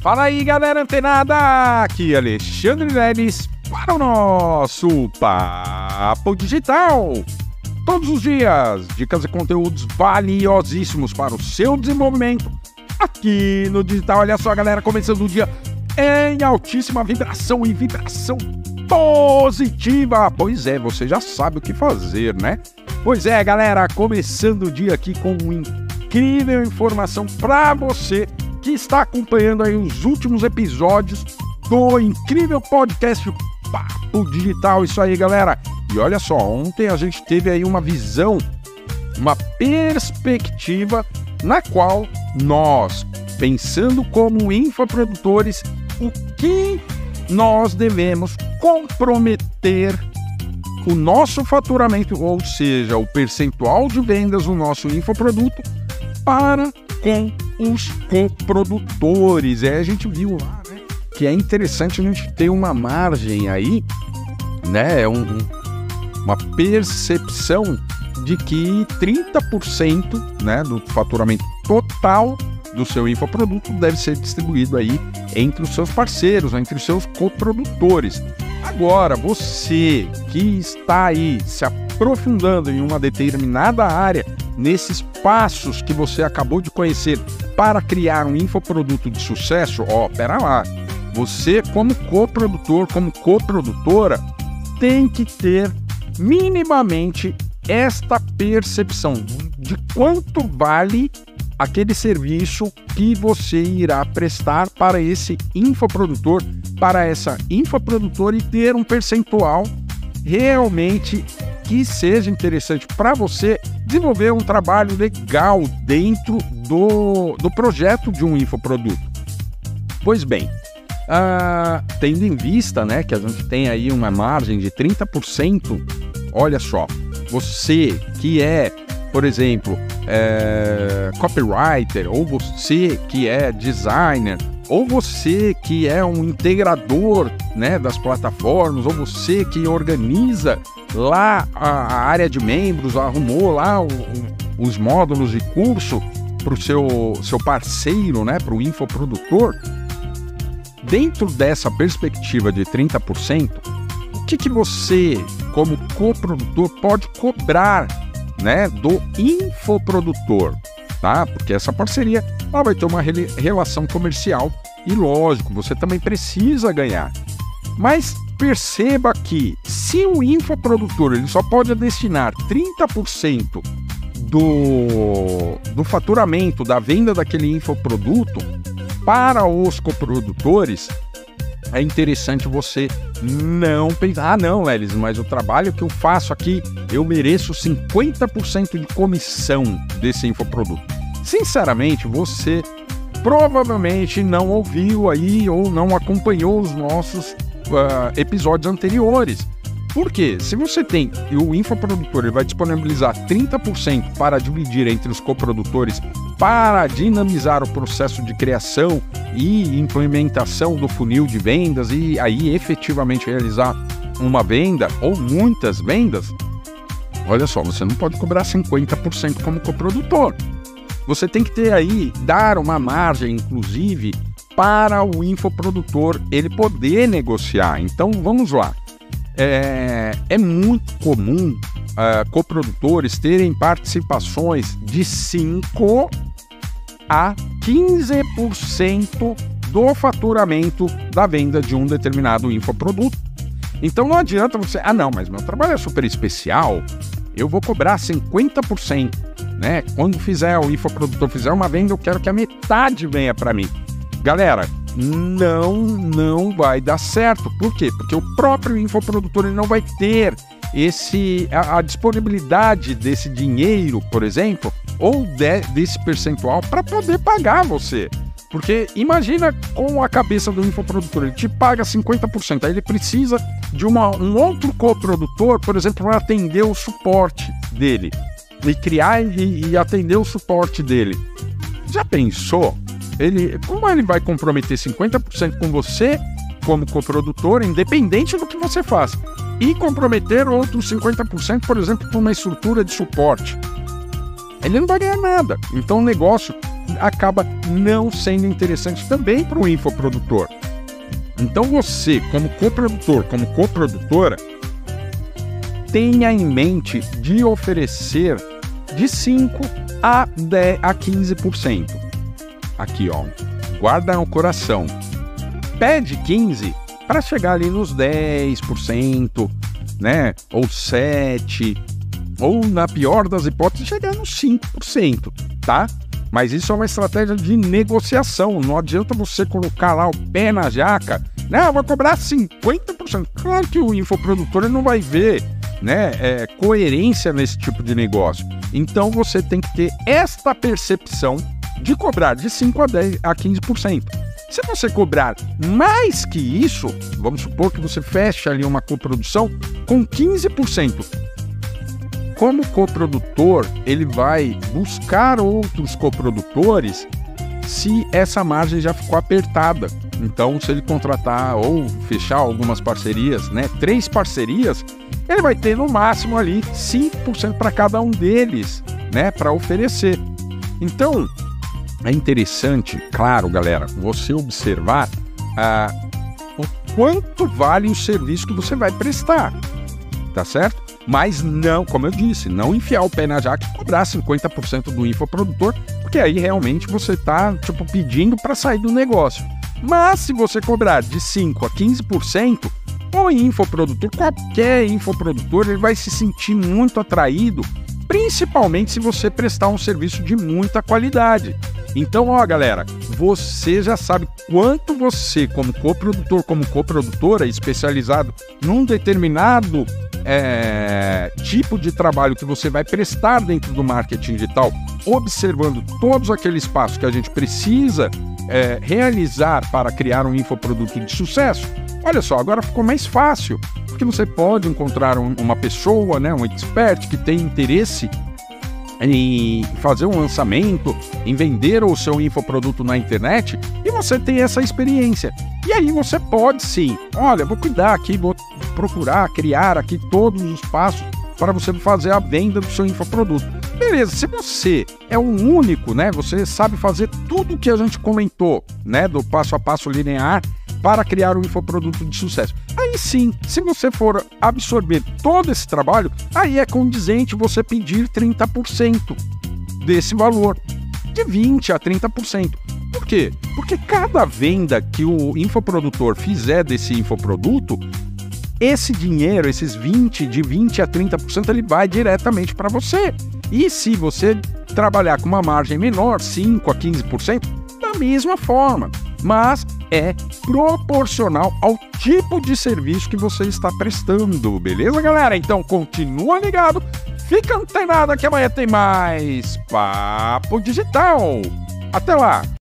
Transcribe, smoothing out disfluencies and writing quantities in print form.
Fala aí, galera antenada! Aqui é Alexandre Leles para o nosso Papo Digital. Todos os dias, dicas e conteúdos valiosíssimos para o seu desenvolvimento aqui no digital. Olha só, galera, começando o dia em altíssima vibração e vibração positiva. Pois é, você já sabe o que fazer, né? Pois é, galera, começando o dia aqui com uma incrível informação para você que está acompanhando aí os últimos episódios do incrível podcast Papo Digital. Isso aí, galera. E olha só, ontem a gente teve aí uma visão, uma perspectiva na qual nós, pensando como infoprodutores, o que nós devemos comprometer o nosso faturamento, ou seja, o percentual de vendas do nosso infoproduto para com os coprodutores. A gente viu lá, né, que é interessante a gente ter uma margem aí, né, uma percepção de que 30%, né, do faturamento total do seu infoproduto deve ser distribuído aí entre os seus parceiros, entre os seus coprodutores. Agora, você que está aí se aprofundando em uma determinada área, nesses passos que você acabou de conhecer para criar um infoproduto de sucesso, pera lá, você como coprodutor, como coprodutora, tem que ter minimamente esta percepção de quanto vale aquele serviço que você irá prestar para esse infoprodutor, para essa infoprodutora, e ter um percentual realmente que seja interessante para você desenvolver um trabalho legal dentro do projeto de um infoproduto. Pois bem, tendo em vista, né, que a gente tem aí uma margem de 30%, olha só, você que é, por exemplo, copywriter, ou você que é designer, ou você que é um integrador, né, das plataformas, ou você que organiza lá a área de membros, arrumou lá os módulos de curso para o seu parceiro, né, para o infoprodutor. Dentro dessa perspectiva de 30%, o que você, como coprodutor, pode cobrar, né, do infoprodutor, tá? Porque essa parceria ela vai ter uma relação comercial e, lógico, você também precisa ganhar. Mas perceba que se o infoprodutor ele só pode destinar 30% do faturamento da venda daquele infoproduto para os coprodutores, é interessante você não pensar, não, Lelis, mas o trabalho que eu faço aqui, eu mereço 50% de comissão desse infoproduto. Sinceramente, você provavelmente não ouviu aí ou não acompanhou os nossos episódios anteriores. Por quê? Se você tem, o infoprodutor ele vai disponibilizar 30% para dividir entre os coprodutores para dinamizar o processo de criação e implementação do funil de vendas e aí efetivamente realizar uma venda ou muitas vendas, olha só, você não pode cobrar 50% como coprodutor. Você tem que ter aí, dar uma margem, inclusive, para o infoprodutor ele poder negociar. Então, vamos lá. É muito comum coprodutores terem participações de 5% a 15% do faturamento da venda de um determinado infoproduto. Então, não adianta você... não, mas meu trabalho é super especial, eu vou cobrar 50%. Né? Quando o infoprodutor fizer uma venda, eu quero que a metade venha para mim. Galera, não vai dar certo. Por quê? Porque o próprio infoprodutor ele não vai ter a disponibilidade desse dinheiro, por exemplo, ou desse percentual para poder pagar você. Porque imagina com a cabeça do infoprodutor, ele te paga 50%, aí ele precisa de um outro coprodutor, por exemplo, para atender o suporte dele. E criar e atender o suporte dele. Já pensou? Como ele vai comprometer 50% com você como coprodutor, independente do que você faça, e comprometer outros 50%, por exemplo, por uma estrutura de suporte? Ele não vai ganhar nada. Então o negócio acaba não sendo interessante também para o infoprodutor. Então você, como coprodutor, como coprodutora, tenha em mente de oferecer de 5 a 15%. Aqui, ó, guarda no coração. Pede 15% para chegar ali nos 10%, né? Ou 7%, ou na pior das hipóteses, chegar nos 5%, tá? Mas isso é uma estratégia de negociação. Não adianta você colocar lá o pé na jaca. Não, eu vou cobrar 50%. Claro que o infoprodutor não vai ver, né, coerência nesse tipo de negócio. Então você tem que ter esta percepção de cobrar de 5% a 15%. Se você cobrar mais que isso, vamos supor que você fecha ali uma coprodução com 15%. Como coprodutor, ele vai buscar outros coprodutores se essa margem já ficou apertada. Então, se ele contratar ou fechar algumas parcerias, né, 3 parcerias, ele vai ter no máximo ali 5% para cada um deles, né, para oferecer. Então, é interessante, claro, galera, você observar o quanto vale o serviço que você vai prestar, tá certo? Mas não, como eu disse, não enfiar o pé na jaca e cobrar 50% do infoprodutor, porque aí realmente você está pedindo para sair do negócio. Mas se você cobrar de 5% a 15%, o infoprodutor, qualquer infoprodutor, ele vai se sentir muito atraído, principalmente se você prestar um serviço de muita qualidade. Então, ó, galera, você já sabe quanto você, como coprodutor, como coprodutora, especializado num determinado tipo de trabalho que você vai prestar dentro do marketing digital, observando todos aqueles passos que a gente precisa realizar para criar um infoproduto de sucesso. Olha só, agora ficou mais fácil, porque você pode encontrar uma pessoa, né, um expert que tem interesse em fazer um lançamento, em vender o seu infoproduto na internet, e você tem essa experiência. E aí você pode sim, olha, vou cuidar aqui, vou procurar criar aqui todos os passos para você fazer a venda do seu infoproduto. Beleza, se você é o único, né, você sabe fazer tudo o que a gente comentou, né, do passo a passo linear para criar um infoproduto de sucesso. Aí sim, se você for absorver todo esse trabalho, aí é condizente você pedir 30% desse valor, de 20% a 30%. Por quê? Porque cada venda que o infoprodutor fizer desse infoproduto, esse dinheiro, esses 20% a 30%, ele vai diretamente para você. E se você trabalhar com uma margem menor, 5% a 15%, da mesma forma. Mas é proporcional ao tipo de serviço que você está prestando, beleza, galera? Então continua ligado, fica antenado que amanhã tem mais Papo Digital. Até lá!